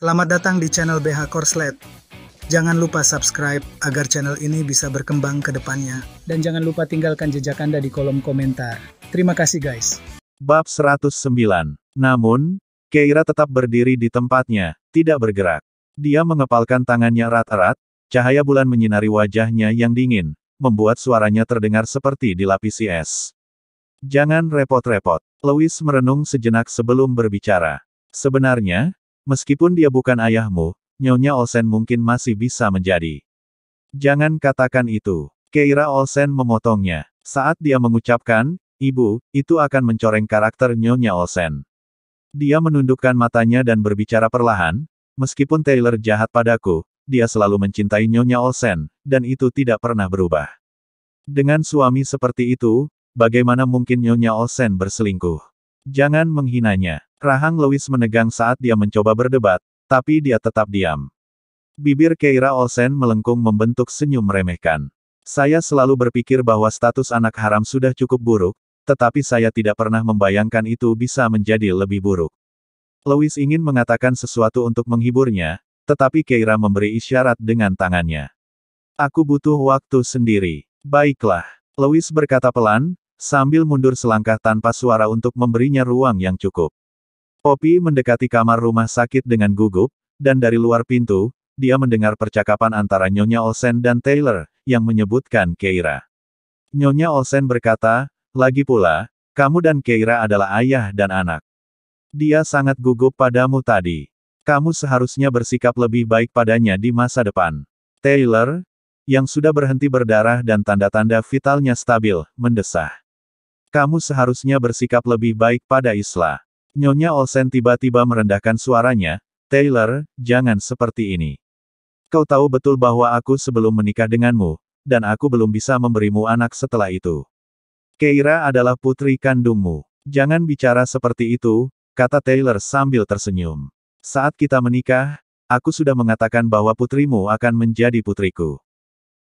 Selamat datang di channel BH Korslet. Jangan lupa subscribe agar channel ini bisa berkembang ke depannya. Dan jangan lupa tinggalkan jejak Anda di kolom komentar. Terima kasih guys. Bab 109. Namun, Keira tetap berdiri di tempatnya, tidak bergerak. Dia mengepalkan tangannya erat-erat, cahaya bulan menyinari wajahnya yang dingin, membuat suaranya terdengar seperti dilapisi es. Jangan repot-repot. Louis merenung sejenak sebelum berbicara. Sebenarnya, meskipun dia bukan ayahmu, Nyonya Olsen mungkin masih bisa menjadi. Jangan katakan itu. Keira Olsen memotongnya. Saat dia mengucapkan, Ibu, itu akan mencoreng karakter Nyonya Olsen. Dia menundukkan matanya dan berbicara perlahan, meskipun Taylor jahat padaku, dia selalu mencintai Nyonya Olsen, dan itu tidak pernah berubah. Dengan suami seperti itu, bagaimana mungkin Nyonya Olsen berselingkuh? Jangan menghinanya. Rahang Louis menegang saat dia mencoba berdebat, tapi dia tetap diam. Bibir Keira Olsen melengkung membentuk senyum meremehkan. Saya selalu berpikir bahwa status anak haram sudah cukup buruk, tetapi saya tidak pernah membayangkan itu bisa menjadi lebih buruk. Louis ingin mengatakan sesuatu untuk menghiburnya, tetapi Keira memberi isyarat dengan tangannya. Aku butuh waktu sendiri. Baiklah, Louis berkata pelan, sambil mundur selangkah tanpa suara untuk memberinya ruang yang cukup. Poppy mendekati kamar rumah sakit dengan gugup, dan dari luar pintu, dia mendengar percakapan antara Nyonya Olsen dan Taylor, yang menyebutkan Keira. Nyonya Olsen berkata, lagi pula, kamu dan Keira adalah ayah dan anak. Dia sangat gugup padamu tadi. Kamu seharusnya bersikap lebih baik padanya di masa depan. Taylor, yang sudah berhenti berdarah dan tanda-tanda vitalnya stabil, mendesah. Kamu seharusnya bersikap lebih baik pada Isla. Nyonya Olsen tiba-tiba merendahkan suaranya, Taylor, jangan seperti ini. Kau tahu betul bahwa aku sebelum menikah denganmu, dan aku belum bisa memberimu anak setelah itu. Keira adalah putri kandungmu. Jangan bicara seperti itu, kata Taylor sambil tersenyum. Saat kita menikah, aku sudah mengatakan bahwa putrimu akan menjadi putriku.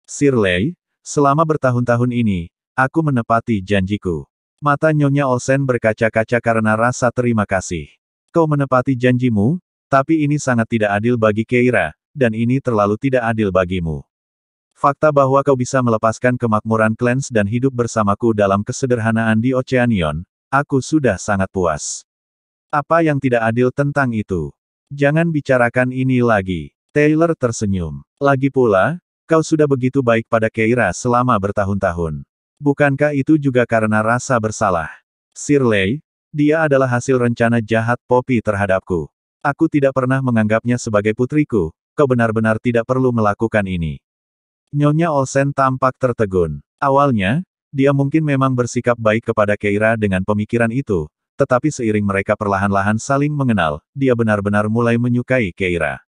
Shirley, selama bertahun-tahun ini, aku menepati janjiku. Mata Nyonya Olsen berkaca-kaca karena rasa terima kasih. Kau menepati janjimu, tapi ini sangat tidak adil bagi Keira, dan ini terlalu tidak adil bagimu. Fakta bahwa kau bisa melepaskan kemakmuran Clans dan hidup bersamaku dalam kesederhanaan di Oceanion, aku sudah sangat puas. Apa yang tidak adil tentang itu? Jangan bicarakan ini lagi. Taylor tersenyum. Lagi pula, kau sudah begitu baik pada Keira selama bertahun-tahun. Bukankah itu juga karena rasa bersalah? Shirley, dia adalah hasil rencana jahat Poppy terhadapku. Aku tidak pernah menganggapnya sebagai putriku, kau benar-benar tidak perlu melakukan ini. Nyonya Olsen tampak tertegun. Awalnya, dia mungkin memang bersikap baik kepada Keira dengan pemikiran itu, tetapi seiring mereka perlahan-lahan saling mengenal, dia benar-benar mulai menyukai Keira.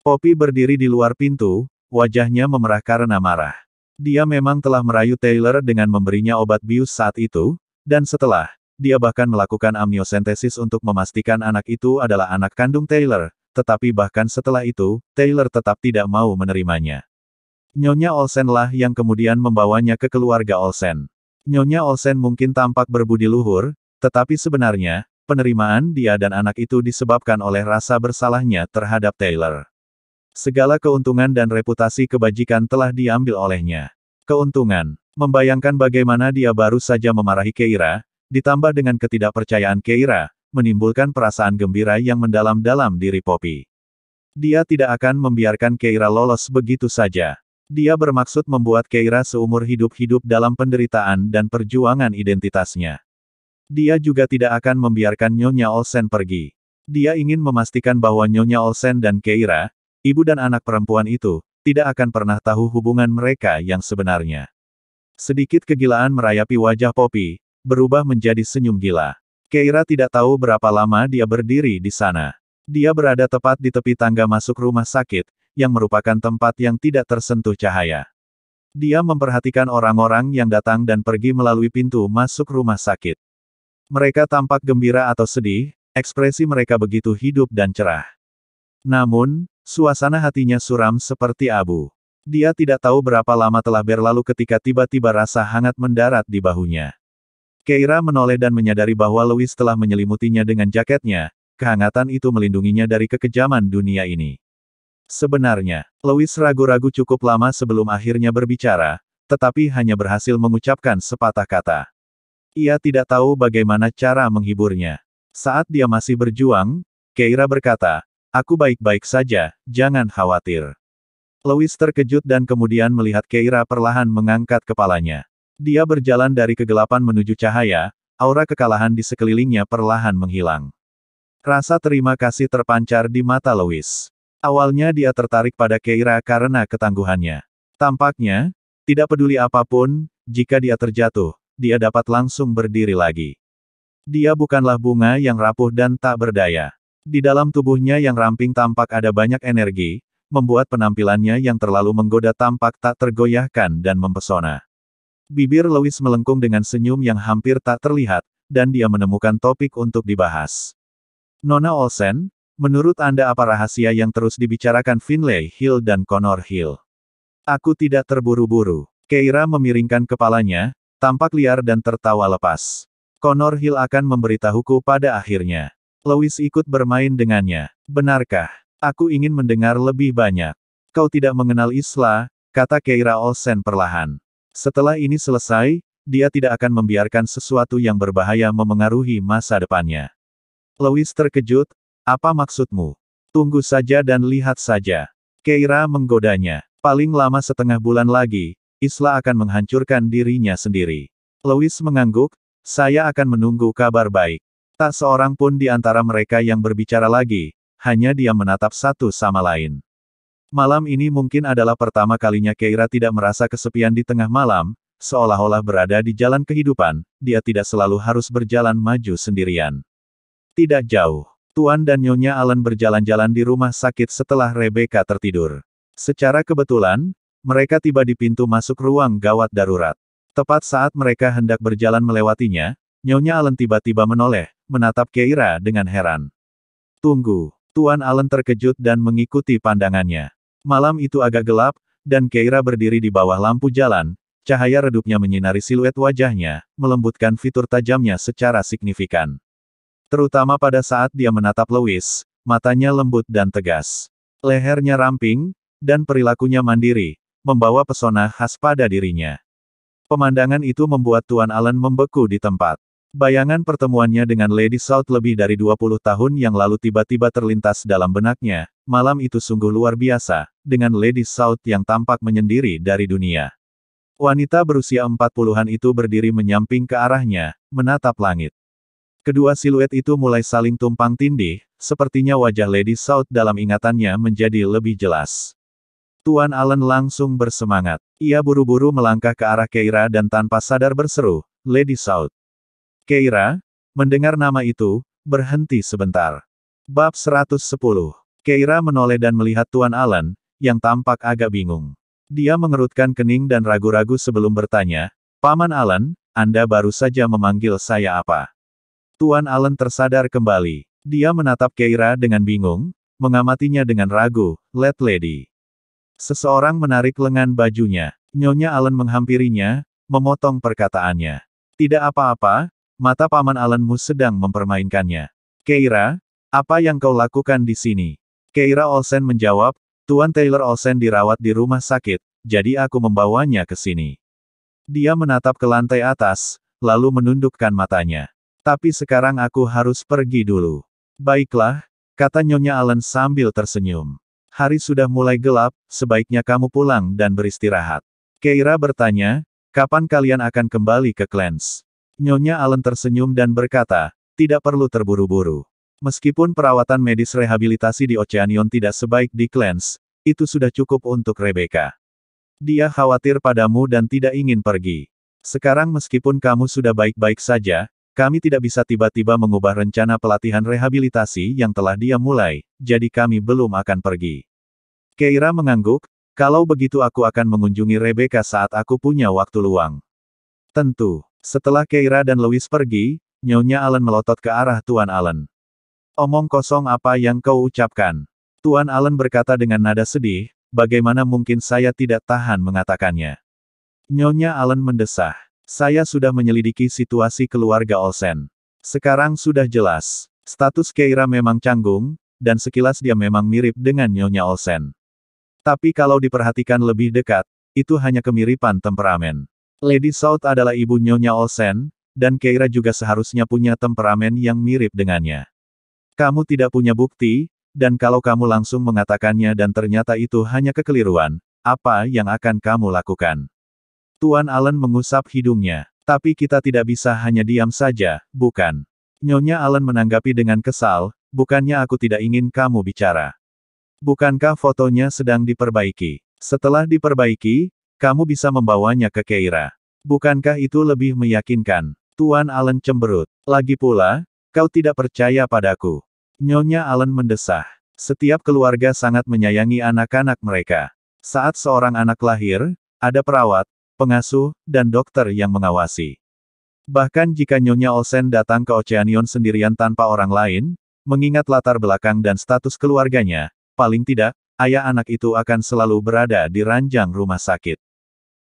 Poppy berdiri di luar pintu, wajahnya memerah karena marah. Dia memang telah merayu Taylor dengan memberinya obat bius saat itu, dan setelah, dia bahkan melakukan amniosentesis untuk memastikan anak itu adalah anak kandung Taylor, tetapi bahkan setelah itu, Taylor tetap tidak mau menerimanya. Nyonya Olsen lah yang kemudian membawanya ke keluarga Olsen. Nyonya Olsen mungkin tampak berbudi luhur, tetapi sebenarnya, penerimaan dia dan anak itu disebabkan oleh rasa bersalahnya terhadap Taylor. Segala keuntungan dan reputasi kebajikan telah diambil olehnya. Keuntungan, membayangkan bagaimana dia baru saja memarahi Keira, ditambah dengan ketidakpercayaan Keira, menimbulkan perasaan gembira yang mendalam-dalam diri Poppy. Dia tidak akan membiarkan Keira lolos begitu saja. Dia bermaksud membuat Keira seumur hidup dalam penderitaan dan perjuangan identitasnya. Dia juga tidak akan membiarkan Nyonya Olsen pergi. Dia ingin memastikan bahwa Nyonya Olsen dan Keira, ibu dan anak perempuan itu, tidak akan pernah tahu hubungan mereka yang sebenarnya. Sedikit kegilaan merayapi wajah Poppy, berubah menjadi senyum gila. Keira tidak tahu berapa lama dia berdiri di sana. Dia berada tepat di tepi tangga masuk rumah sakit, yang merupakan tempat yang tidak tersentuh cahaya. Dia memperhatikan orang-orang yang datang dan pergi melalui pintu masuk rumah sakit. Mereka tampak gembira atau sedih, ekspresi mereka begitu hidup dan cerah. Namun, suasana hatinya suram seperti abu. Dia tidak tahu berapa lama telah berlalu ketika tiba-tiba rasa hangat mendarat di bahunya. Keira menoleh dan menyadari bahwa Louis telah menyelimutinya dengan jaketnya, kehangatan itu melindunginya dari kekejaman dunia ini. Sebenarnya, Louis ragu-ragu cukup lama sebelum akhirnya berbicara, tetapi hanya berhasil mengucapkan sepatah kata. Ia tidak tahu bagaimana cara menghiburnya. Saat dia masih berjuang, Keira berkata, "Aku baik-baik saja, jangan khawatir." Louis terkejut dan kemudian melihat Keira perlahan mengangkat kepalanya. Dia berjalan dari kegelapan menuju cahaya, aura kekalahan di sekelilingnya perlahan menghilang. Rasa terima kasih terpancar di mata Louis. Awalnya dia tertarik pada Keira karena ketangguhannya. Tampaknya, tidak peduli apapun, jika dia terjatuh, dia dapat langsung berdiri lagi. Dia bukanlah bunga yang rapuh dan tak berdaya. Di dalam tubuhnya yang ramping tampak ada banyak energi, membuat penampilannya yang terlalu menggoda tampak tak tergoyahkan dan mempesona. Bibir Louis melengkung dengan senyum yang hampir tak terlihat, dan dia menemukan topik untuk dibahas. "Nona Olsen, menurut Anda apa rahasia yang terus dibicarakan Finlay Hill dan Connor Hill?" "Aku tidak terburu-buru." Keira memiringkan kepalanya, tampak liar dan tertawa lepas. "Connor Hill akan memberitahuku pada akhirnya." Louis ikut bermain dengannya. "Benarkah? Aku ingin mendengar lebih banyak." "Kau tidak mengenal Isla," kata Keira Olsen perlahan. Setelah ini selesai, dia tidak akan membiarkan sesuatu yang berbahaya memengaruhi masa depannya. Louis terkejut, "Apa maksudmu?" "Tunggu saja dan lihat saja." Keira menggodanya. "Paling lama setengah bulan lagi, Isla akan menghancurkan dirinya sendiri." Louis mengangguk, "Saya akan menunggu kabar baik." Tak seorang pun di antara mereka yang berbicara lagi, hanya diam menatap satu sama lain. Malam ini mungkin adalah pertama kalinya Keira tidak merasa kesepian di tengah malam, seolah-olah berada di jalan kehidupan, dia tidak selalu harus berjalan maju sendirian. Tidak jauh, Tuan dan Nyonya Allen berjalan-jalan di rumah sakit setelah Rebecca tertidur. Secara kebetulan, mereka tiba di pintu masuk ruang gawat darurat. Tepat saat mereka hendak berjalan melewatinya, Nyonya Allen tiba-tiba menoleh, menatap Keira dengan heran. "Tunggu." Tuan Allen terkejut dan mengikuti pandangannya. Malam itu agak gelap, dan Keira berdiri di bawah lampu jalan, cahaya redupnya menyinari siluet wajahnya, melembutkan fitur tajamnya secara signifikan. Terutama pada saat dia menatap Louis, matanya lembut dan tegas. Lehernya ramping, dan perilakunya mandiri, membawa pesona khas pada dirinya. Pemandangan itu membuat Tuan Allen membeku di tempat. Bayangan pertemuannya dengan Lady South lebih dari 20 tahun yang lalu tiba-tiba terlintas dalam benaknya. Malam itu sungguh luar biasa, dengan Lady South yang tampak menyendiri dari dunia. Wanita berusia 40-an itu berdiri menyamping ke arahnya, menatap langit. Kedua siluet itu mulai saling tumpang tindih, sepertinya wajah Lady South dalam ingatannya menjadi lebih jelas. Tuan Allen langsung bersemangat. Ia buru-buru melangkah ke arah Keira dan tanpa sadar berseru, "Lady South." Keira, mendengar nama itu, berhenti sebentar. Bab 110. Keira menoleh dan melihat Tuan Allen, yang tampak agak bingung. Dia mengerutkan kening dan ragu-ragu sebelum bertanya, "Paman Allen, Anda baru saja memanggil saya apa?" Tuan Allen tersadar kembali. Dia menatap Keira dengan bingung, mengamatinya dengan ragu, "Let Lady." Seseorang menarik lengan bajunya. Nyonya Allen menghampirinya, memotong perkataannya. "Tidak apa-apa, mata Paman Allenmu sedang mempermainkannya." "Keira, apa yang kau lakukan di sini?" Keira Olsen menjawab, "Tuan Taylor Olsen dirawat di rumah sakit, jadi aku membawanya ke sini." Dia menatap ke lantai atas, lalu menundukkan matanya. "Tapi sekarang aku harus pergi dulu." "Baiklah," kata Nyonya Allen sambil tersenyum. "Hari sudah mulai gelap, sebaiknya kamu pulang dan beristirahat." Keira bertanya, "Kapan kalian akan kembali ke Clans?" Nyonya Allen tersenyum dan berkata, "Tidak perlu terburu-buru. Meskipun perawatan medis rehabilitasi di Oceanion tidak sebaik di Clans, itu sudah cukup untuk Rebecca. Dia khawatir padamu dan tidak ingin pergi. Sekarang meskipun kamu sudah baik-baik saja, kami tidak bisa tiba-tiba mengubah rencana pelatihan rehabilitasi yang telah dia mulai, jadi kami belum akan pergi." Keira mengangguk, "Kalau begitu aku akan mengunjungi Rebecca saat aku punya waktu luang." "Tentu." Setelah Keira dan Louis pergi, Nyonya Allen melotot ke arah Tuan Allen. "Omong kosong apa yang kau ucapkan?" Tuan Allen berkata dengan nada sedih, "Bagaimana mungkin saya tidak tahan mengatakannya?" Nyonya Allen mendesah, "Saya sudah menyelidiki situasi keluarga Olsen. Sekarang sudah jelas. Status Keira memang canggung, dan sekilas dia memang mirip dengan Nyonya Olsen. Tapi kalau diperhatikan lebih dekat, itu hanya kemiripan temperamen. Lady South adalah ibu Nyonya Olsen, dan Keira juga seharusnya punya temperamen yang mirip dengannya. Kamu tidak punya bukti, dan kalau kamu langsung mengatakannya dan ternyata itu hanya kekeliruan, apa yang akan kamu lakukan? Tuan Allen mengusap hidungnya. Tapi kita tidak bisa hanya diam saja, bukan? Nyonya Allen menanggapi dengan kesal, bukannya aku tidak ingin kamu bicara. Bukankah fotonya sedang diperbaiki? Setelah diperbaiki, kamu bisa membawanya ke Keira. Bukankah itu lebih meyakinkan? Tuan Allen cemberut. Lagi pula, kau tidak percaya padaku. Nyonya Allen mendesah. Setiap keluarga sangat menyayangi anak-anak mereka. Saat seorang anak lahir, ada perawat, pengasuh, dan dokter yang mengawasi. Bahkan jika Nyonya Olsen datang ke Oceanion sendirian tanpa orang lain, mengingat latar belakang dan status keluarganya, paling tidak, ayah anak itu akan selalu berada di ranjang rumah sakit.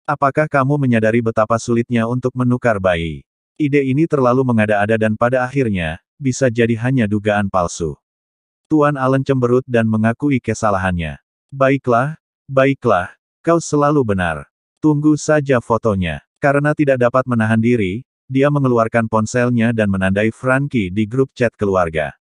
Apakah kamu menyadari betapa sulitnya untuk menukar bayi? Ide ini terlalu mengada-ada dan pada akhirnya, bisa jadi hanya dugaan palsu. Tuan Allen cemberut dan mengakui kesalahannya. Baiklah, baiklah, kau selalu benar. Tunggu saja fotonya. Karena tidak dapat menahan diri, dia mengeluarkan ponselnya dan menandai Frankie di grup chat keluarga.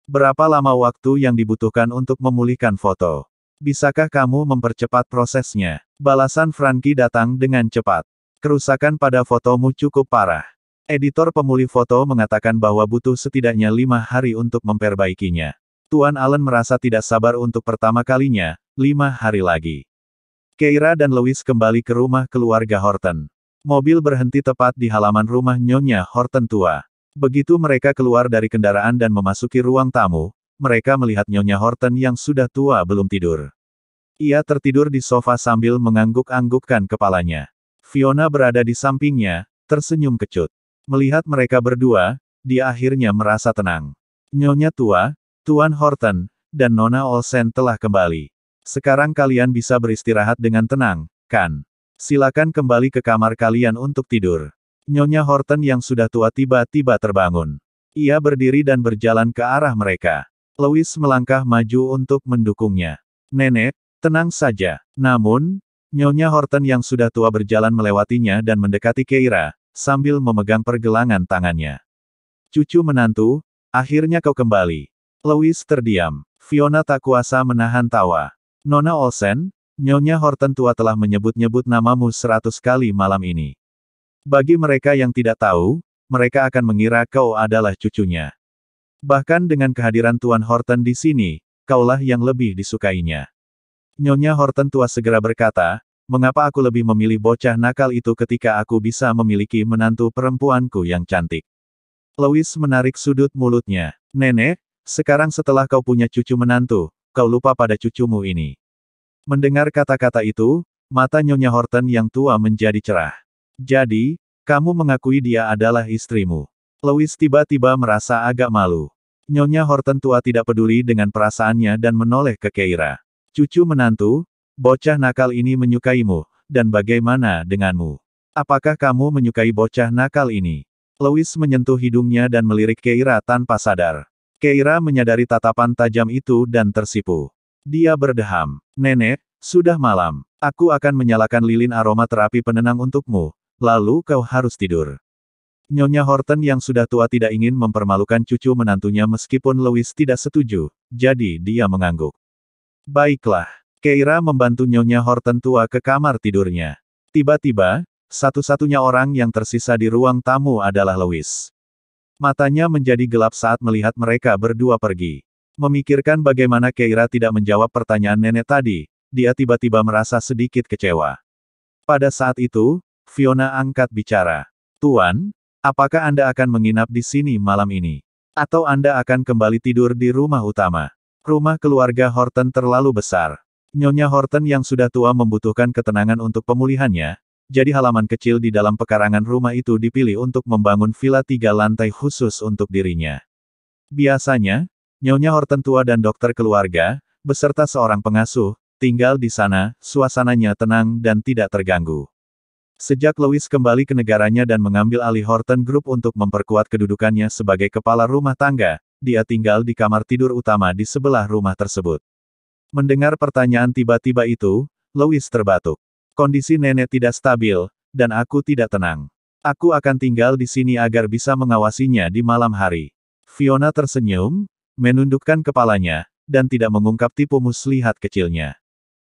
Berapa lama waktu yang dibutuhkan untuk memulihkan foto? Bisakah kamu mempercepat prosesnya? Balasan Frankie datang dengan cepat. Kerusakan pada fotomu cukup parah. Editor pemulih foto mengatakan bahwa butuh setidaknya 5 hari untuk memperbaikinya. Tuan Allen merasa tidak sabar untuk pertama kalinya, 5 hari lagi. Keira dan Louis kembali ke rumah keluarga Horton. Mobil berhenti tepat di halaman rumah Nyonya Horton tua. Begitu mereka keluar dari kendaraan dan memasuki ruang tamu, mereka melihat Nyonya Horton yang sudah tua belum tidur. Ia tertidur di sofa sambil mengangguk-anggukkan kepalanya. Fiona berada di sampingnya, tersenyum kecut. Melihat mereka berdua, dia akhirnya merasa tenang. Nyonya tua, Tuan Horton, dan Nona Olsen telah kembali. Sekarang kalian bisa beristirahat dengan tenang, kan? Silakan kembali ke kamar kalian untuk tidur. Nyonya Horton yang sudah tua tiba-tiba terbangun. Ia berdiri dan berjalan ke arah mereka. Louis melangkah maju untuk mendukungnya. Nenek, tenang saja. Namun, Nyonya Horton yang sudah tua berjalan melewatinya dan mendekati Keira, sambil memegang pergelangan tangannya. Cucu menantu, akhirnya kau kembali. Louis terdiam. Fiona tak kuasa menahan tawa. Nona Olsen, Nyonya Horton tua telah menyebut-nyebut namamu 100 kali malam ini. Bagi mereka yang tidak tahu, mereka akan mengira kau adalah cucunya. Bahkan dengan kehadiran Tuan Horton di sini, kaulah yang lebih disukainya. Nyonya Horton tua segera berkata, mengapa aku lebih memilih bocah nakal itu ketika aku bisa memiliki menantu perempuanku yang cantik? Louis menarik sudut mulutnya. Nenek, sekarang setelah kau punya cucu menantu, kau lupa pada cucumu ini. Mendengar kata-kata itu, mata Nyonya Horton yang tua menjadi cerah. Jadi, kamu mengakui dia adalah istrimu. Louis tiba-tiba merasa agak malu. Nyonya Horton tua tidak peduli dengan perasaannya dan menoleh ke Keira. Cucu menantu, bocah nakal ini menyukaimu, dan bagaimana denganmu? Apakah kamu menyukai bocah nakal ini? Louis menyentuh hidungnya dan melirik Keira tanpa sadar. Keira menyadari tatapan tajam itu dan tersipu. Dia berdeham. Nenek, sudah malam. Aku akan menyalakan lilin aromaterapi penenang untukmu, lalu kau harus tidur. Nyonya Horton yang sudah tua tidak ingin mempermalukan cucu menantunya meskipun Louis tidak setuju, jadi dia mengangguk. Baiklah. Keira membantu Nyonya Horton tua ke kamar tidurnya. Tiba-tiba, satu-satunya orang yang tersisa di ruang tamu adalah Louis. Matanya menjadi gelap saat melihat mereka berdua pergi. Memikirkan bagaimana Keira tidak menjawab pertanyaan nenek tadi, dia tiba-tiba merasa sedikit kecewa. Pada saat itu, Fiona angkat bicara. Tuan, apakah Anda akan menginap di sini malam ini? Atau Anda akan kembali tidur di rumah utama? Rumah keluarga Horton terlalu besar. Nyonya Horton yang sudah tua membutuhkan ketenangan untuk pemulihannya, jadi halaman kecil di dalam pekarangan rumah itu dipilih untuk membangun villa 3 lantai khusus untuk dirinya. Biasanya, Nyonya Horton tua dan dokter keluarga, beserta seorang pengasuh, tinggal di sana, suasananya tenang dan tidak terganggu. Sejak Louis kembali ke negaranya dan mengambil alih Horton Group untuk memperkuat kedudukannya sebagai kepala rumah tangga, dia tinggal di kamar tidur utama di sebelah rumah tersebut. Mendengar pertanyaan tiba-tiba itu, Louis terbatuk. Kondisi nenek tidak stabil, dan aku tidak tenang. Aku akan tinggal di sini agar bisa mengawasinya di malam hari. Fiona tersenyum, menundukkan kepalanya, dan tidak mengungkap tipu muslihat kecilnya.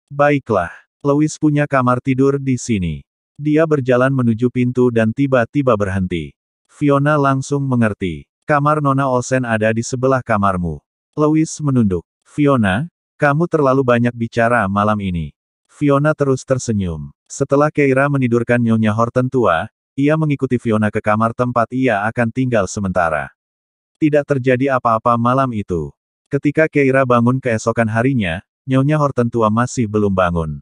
Baiklah, Louis punya kamar tidur di sini. Dia berjalan menuju pintu dan tiba-tiba berhenti. Fiona langsung mengerti. Kamar Nona Olsen ada di sebelah kamarmu. Louis menunduk. Fiona, kamu terlalu banyak bicara malam ini. Fiona terus tersenyum. Setelah Keira menidurkan Nyonya Horton tua, ia mengikuti Fiona ke kamar tempat ia akan tinggal sementara. Tidak terjadi apa-apa malam itu. Ketika Keira bangun keesokan harinya, Nyonya Horton tua masih belum bangun.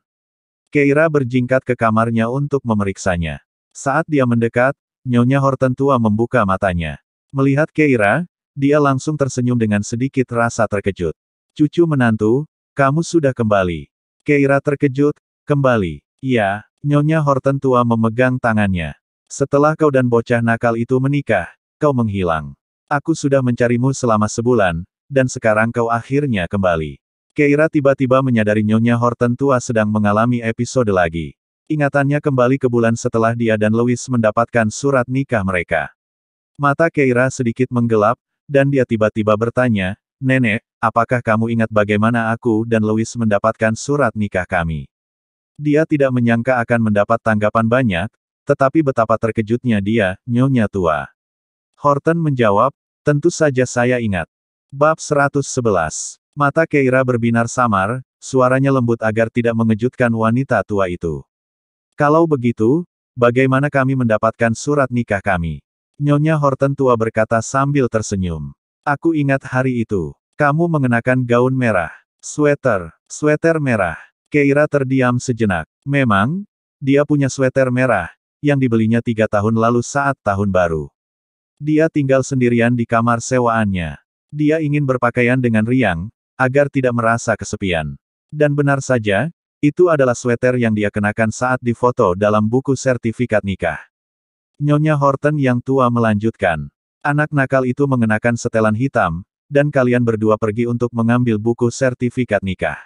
Keira berjingkat ke kamarnya untuk memeriksanya. Saat dia mendekat, Nyonya Horton tua membuka matanya. Melihat Keira, dia langsung tersenyum dengan sedikit rasa terkejut. Cucu menantu, kamu sudah kembali. Keira terkejut, kembali. Iya, Nyonya Horton tua memegang tangannya. Setelah kau dan bocah nakal itu menikah, kau menghilang. Aku sudah mencarimu selama sebulan, dan sekarang kau akhirnya kembali. Keira tiba-tiba menyadari Nyonya Horton tua sedang mengalami episode lagi. Ingatannya kembali ke bulan setelah dia dan Louis mendapatkan surat nikah mereka. Mata Keira sedikit menggelap, dan dia tiba-tiba bertanya, Nenek, apakah kamu ingat bagaimana aku dan Louis mendapatkan surat nikah kami? Dia tidak menyangka akan mendapat tanggapan banyak, tetapi betapa terkejutnya dia, Nyonya tua. Horton menjawab, tentu saja saya ingat. Bab 111. Mata Keira berbinar samar, suaranya lembut agar tidak mengejutkan wanita tua itu. Kalau begitu, bagaimana kami mendapatkan surat nikah kami? Nyonya Horton tua berkata sambil tersenyum. Aku ingat hari itu. Kamu mengenakan gaun merah. Sweater merah. Keira terdiam sejenak. Memang, dia punya sweater merah, yang dibelinya 3 tahun lalu saat tahun baru. Dia tinggal sendirian di kamar sewaannya. Dia ingin berpakaian dengan riang, agar tidak merasa kesepian. Dan benar saja, itu adalah sweater yang dia kenakan saat difoto dalam buku sertifikat nikah. Nyonya Horton yang tua melanjutkan. Anak nakal itu mengenakan setelan hitam, dan kalian berdua pergi untuk mengambil buku sertifikat nikah.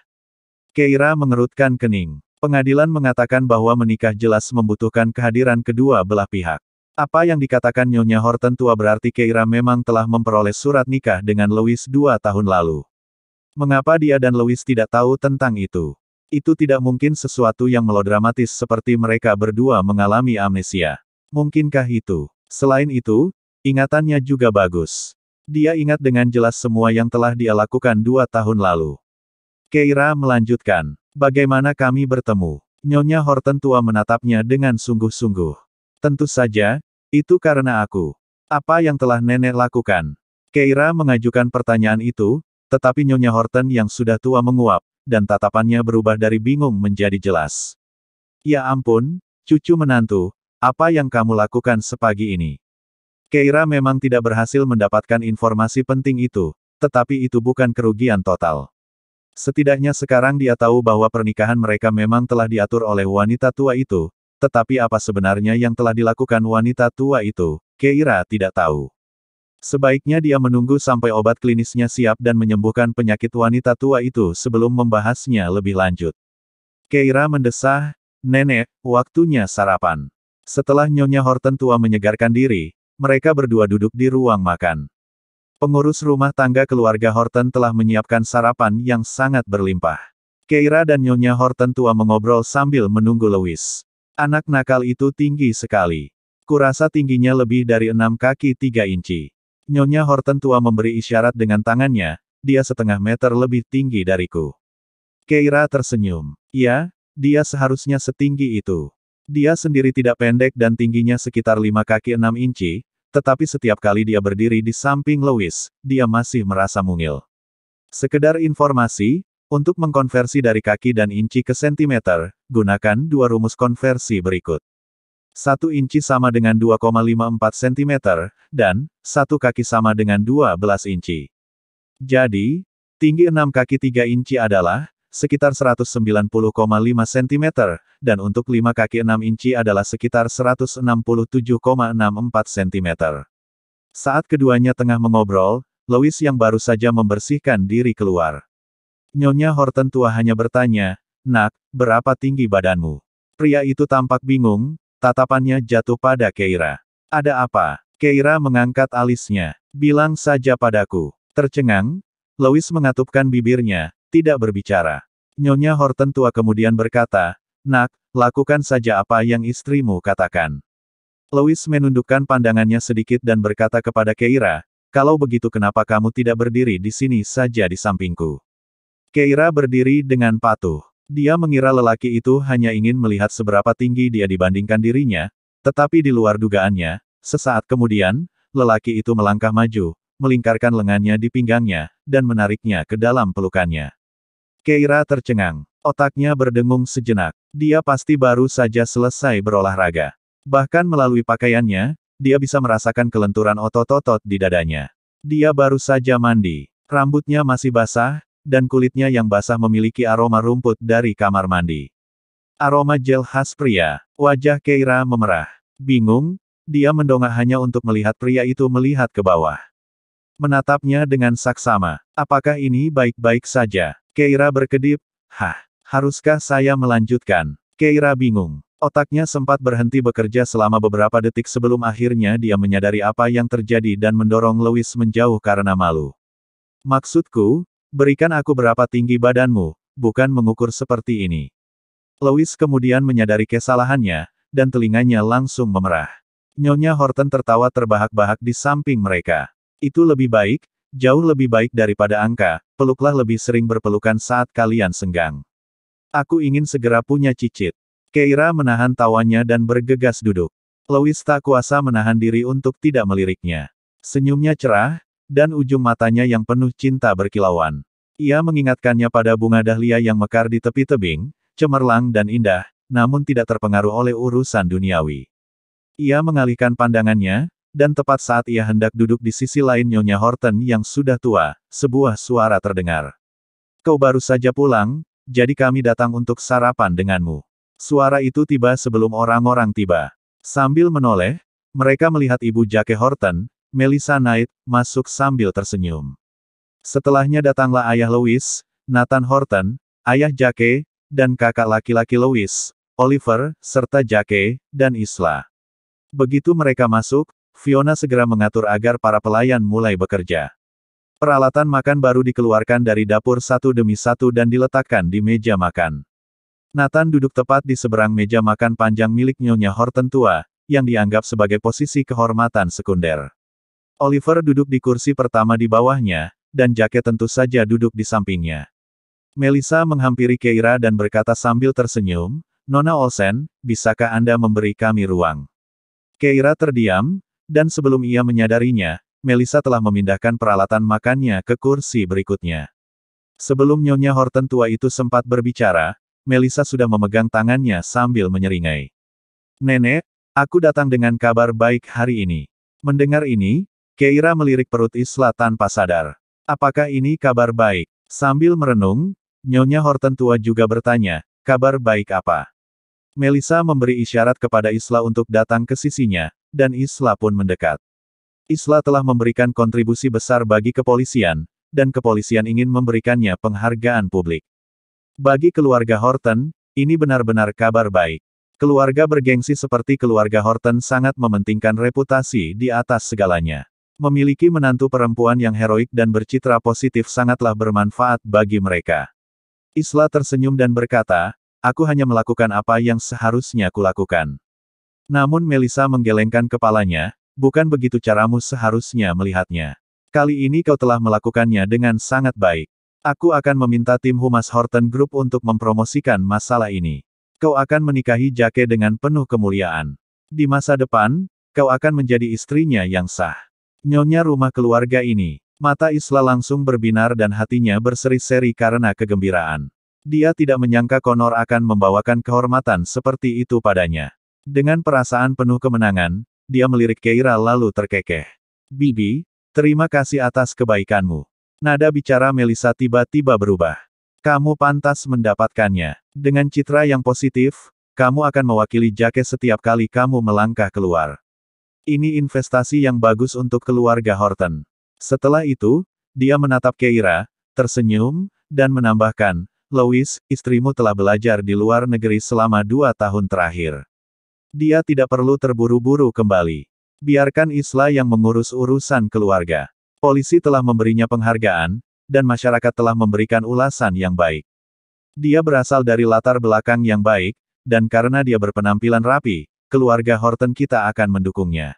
Keira mengerutkan kening. Pengadilan mengatakan bahwa menikah jelas membutuhkan kehadiran kedua belah pihak. Apa yang dikatakan Nyonya Horton tua berarti Keira memang telah memperoleh surat nikah dengan Louis 2 tahun lalu. Mengapa dia dan Louis tidak tahu tentang itu? Itu tidak mungkin sesuatu yang melodramatis seperti mereka berdua mengalami amnesia. Mungkinkah itu? Selain itu, ingatannya juga bagus. Dia ingat dengan jelas semua yang telah dia lakukan 2 tahun lalu. Keira melanjutkan. Bagaimana kami bertemu? Nyonya Horton tua menatapnya dengan sungguh-sungguh. Tentu saja, itu karena aku. Apa yang telah nenek lakukan? Keira mengajukan pertanyaan itu, tetapi Nyonya Horton yang sudah tua menguap, dan tatapannya berubah dari bingung menjadi jelas. Ya ampun, cucu menantu, apa yang kamu lakukan sepagi ini? Keira memang tidak berhasil mendapatkan informasi penting itu, tetapi itu bukan kerugian total. Setidaknya sekarang dia tahu bahwa pernikahan mereka memang telah diatur oleh wanita tua itu, tetapi apa sebenarnya yang telah dilakukan wanita tua itu, Keira tidak tahu. Sebaiknya dia menunggu sampai obat klinisnya siap dan menyembuhkan penyakit wanita tua itu sebelum membahasnya lebih lanjut. Keira mendesah, Nenek, waktunya sarapan. Setelah Nyonya Horton tua menyegarkan diri, mereka berdua duduk di ruang makan. Pengurus rumah tangga keluarga Horton telah menyiapkan sarapan yang sangat berlimpah. Keira dan Nyonya Horton tua mengobrol sambil menunggu Louis. Anak nakal itu tinggi sekali. Kurasa tingginya lebih dari 6 kaki 3 inci. Nyonya Horton tua memberi isyarat dengan tangannya, dia setengah meter lebih tinggi dariku. Keira tersenyum. Ya, dia seharusnya setinggi itu. Dia sendiri tidak pendek dan tingginya sekitar 5 kaki 6 inci, tetapi setiap kali dia berdiri di samping Louis, dia masih merasa mungil. Sekedar informasi, untuk mengkonversi dari kaki dan inci ke sentimeter, gunakan 2 rumus konversi berikut. 1 inci sama dengan 2,54 cm, dan 1 kaki sama dengan 12 inci. Jadi, tinggi 6 kaki 3 inci adalah sekitar 190,5 cm, dan untuk 5 kaki 6 inci adalah sekitar 167,64 cm. Saat keduanya tengah mengobrol, Louis yang baru saja membersihkan diri keluar. Nyonya Horton tua hanya bertanya, "Nak, berapa tinggi badanmu?" Pria itu tampak bingung, tatapannya jatuh pada Keira. "Ada apa?" Keira mengangkat alisnya. "Bilang saja padaku." Tercengang, Louis mengatupkan bibirnya, tidak berbicara. Nyonya Horton tua kemudian berkata, "Nak, lakukan saja apa yang istrimu katakan." Louis menundukkan pandangannya sedikit dan berkata kepada Keira, "Kalau begitu kenapa kamu tidak berdiri di sini saja di sampingku?" Keira berdiri dengan patuh. Dia mengira lelaki itu hanya ingin melihat seberapa tinggi dia dibandingkan dirinya, tetapi di luar dugaannya, sesaat kemudian, lelaki itu melangkah maju, melingkarkan lengannya di pinggangnya, dan menariknya ke dalam pelukannya. Keira tercengang. Otaknya berdengung sejenak. Dia pasti baru saja selesai berolahraga. Bahkan melalui pakaiannya, dia bisa merasakan kelenturan otot-otot di dadanya. Dia baru saja mandi. Rambutnya masih basah, dan kulitnya yang basah memiliki aroma rumput dari kamar mandi. Aroma gel khas pria. Wajah Keira memerah. Bingung, dia mendongak hanya untuk melihat pria itu melihat ke bawah. Menatapnya dengan saksama. Apakah ini baik-baik saja? Keira berkedip. Haruskah saya melanjutkan? Keira bingung. Otaknya sempat berhenti bekerja selama beberapa detik sebelum akhirnya dia menyadari apa yang terjadi dan mendorong Louis menjauh karena malu. "Maksudku, berikan aku berapa tinggi badanmu, bukan mengukur seperti ini." Louis kemudian menyadari kesalahannya, dan telinganya langsung memerah. Nyonya Horton tertawa terbahak-bahak di samping mereka. "Itu lebih baik, jauh lebih baik daripada angka, peluklah lebih sering berpelukan saat kalian senggang. Aku ingin segera punya cicit." Keira menahan tawanya dan bergegas duduk. Louis tak kuasa menahan diri untuk tidak meliriknya. Senyumnya cerah, dan ujung matanya yang penuh cinta berkilauan. Ia mengingatkannya pada bunga dahlia yang mekar di tepi tebing, cemerlang dan indah, namun tidak terpengaruh oleh urusan duniawi. Ia mengalihkan pandangannya, dan tepat saat ia hendak duduk di sisi lain Nyonya Horton yang sudah tua, sebuah suara terdengar. "Kau baru saja pulang, jadi kami datang untuk sarapan denganmu." Suara itu tiba sebelum orang-orang tiba. Sambil menoleh, mereka melihat Ibu Jake Horton, Melissa Knight, masuk sambil tersenyum. Setelahnya datanglah ayah Louis, Nathan Horton, ayah Jake, dan kakak laki-laki Louis, Oliver, serta Jake, dan Isla. Begitu mereka masuk, Fiona segera mengatur agar para pelayan mulai bekerja. Peralatan makan baru dikeluarkan dari dapur satu demi satu dan diletakkan di meja makan. Nathan duduk tepat di seberang meja makan panjang milik Nyonya Horton tua, yang dianggap sebagai posisi kehormatan sekunder. Oliver duduk di kursi pertama di bawahnya, dan Jake tentu saja duduk di sampingnya. Melissa menghampiri Keira dan berkata sambil tersenyum, "Nona Olsen, bisakah Anda memberi kami ruang?" Keira terdiam, dan sebelum ia menyadarinya, Melissa telah memindahkan peralatan makannya ke kursi berikutnya. Sebelum Nyonya Horton tua itu sempat berbicara, Melissa sudah memegang tangannya sambil menyeringai. "Nenek, aku datang dengan kabar baik hari ini." Mendengar ini, Keira melirik perut Isla tanpa sadar. "Apakah ini kabar baik?" Sambil merenung, Nyonya Horton tua juga bertanya, "Kabar baik apa?" Melissa memberi isyarat kepada Isla untuk datang ke sisinya, dan Isla pun mendekat. Isla telah memberikan kontribusi besar bagi kepolisian, dan kepolisian ingin memberikannya penghargaan publik. Bagi keluarga Horton, ini benar-benar kabar baik. Keluarga bergengsi seperti keluarga Horton sangat mementingkan reputasi di atas segalanya. Memiliki menantu perempuan yang heroik dan bercitra positif sangatlah bermanfaat bagi mereka. Isla tersenyum dan berkata, "Aku hanya melakukan apa yang seharusnya kulakukan." Namun Melissa menggelengkan kepalanya, "Bukan begitu caramu seharusnya melihatnya. Kali ini kau telah melakukannya dengan sangat baik. Aku akan meminta tim Humas Horton Group untuk mempromosikan masalah ini. Kau akan menikahi Jake dengan penuh kemuliaan. Di masa depan, kau akan menjadi istrinya yang sah. Nyonya rumah keluarga ini." Mata Isla langsung berbinar dan hatinya berseri-seri karena kegembiraan. Dia tidak menyangka Connor akan membawakan kehormatan seperti itu padanya. Dengan perasaan penuh kemenangan, dia melirik Keira lalu terkekeh. "Bibi, terima kasih atas kebaikanmu." Nada bicara Melissa tiba-tiba berubah. "Kamu pantas mendapatkannya. Dengan citra yang positif, kamu akan mewakili Jake setiap kali kamu melangkah keluar. Ini investasi yang bagus untuk keluarga Horton." Setelah itu, dia menatap Keira, tersenyum, dan menambahkan, Louis, istrimu telah belajar di luar negeri selama 2 tahun terakhir. Dia tidak perlu terburu-buru kembali. Biarkan Isla yang mengurus urusan keluarga. Polisi telah memberinya penghargaan, dan masyarakat telah memberikan ulasan yang baik. Dia berasal dari latar belakang yang baik, dan karena dia berpenampilan rapi, keluarga Horton kita akan mendukungnya.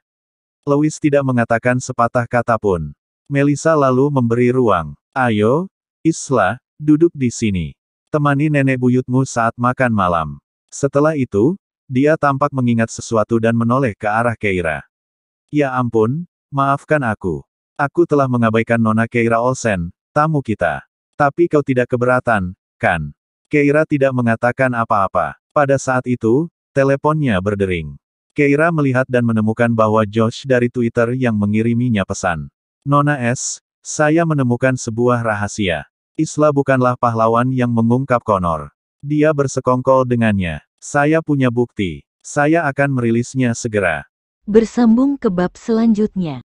Louis tidak mengatakan sepatah kata pun. Melissa lalu memberi ruang. Ayo, Isla, duduk di sini. Temani nenek buyutmu saat makan malam. Setelah itu, dia tampak mengingat sesuatu dan menoleh ke arah Keira. Ya ampun, maafkan aku. Aku telah mengabaikan Nona Keira Olsen, tamu kita. Tapi kau tidak keberatan, kan? Keira tidak mengatakan apa-apa. Pada saat itu, teleponnya berdering. Keira melihat dan menemukan bahwa Josh dari Twitter yang mengiriminya pesan. Nona S, saya menemukan sebuah rahasia. Isla bukanlah pahlawan yang mengungkap Connor. Dia bersekongkol dengannya. Saya punya bukti. Saya akan merilisnya segera. Bersambung ke bab selanjutnya.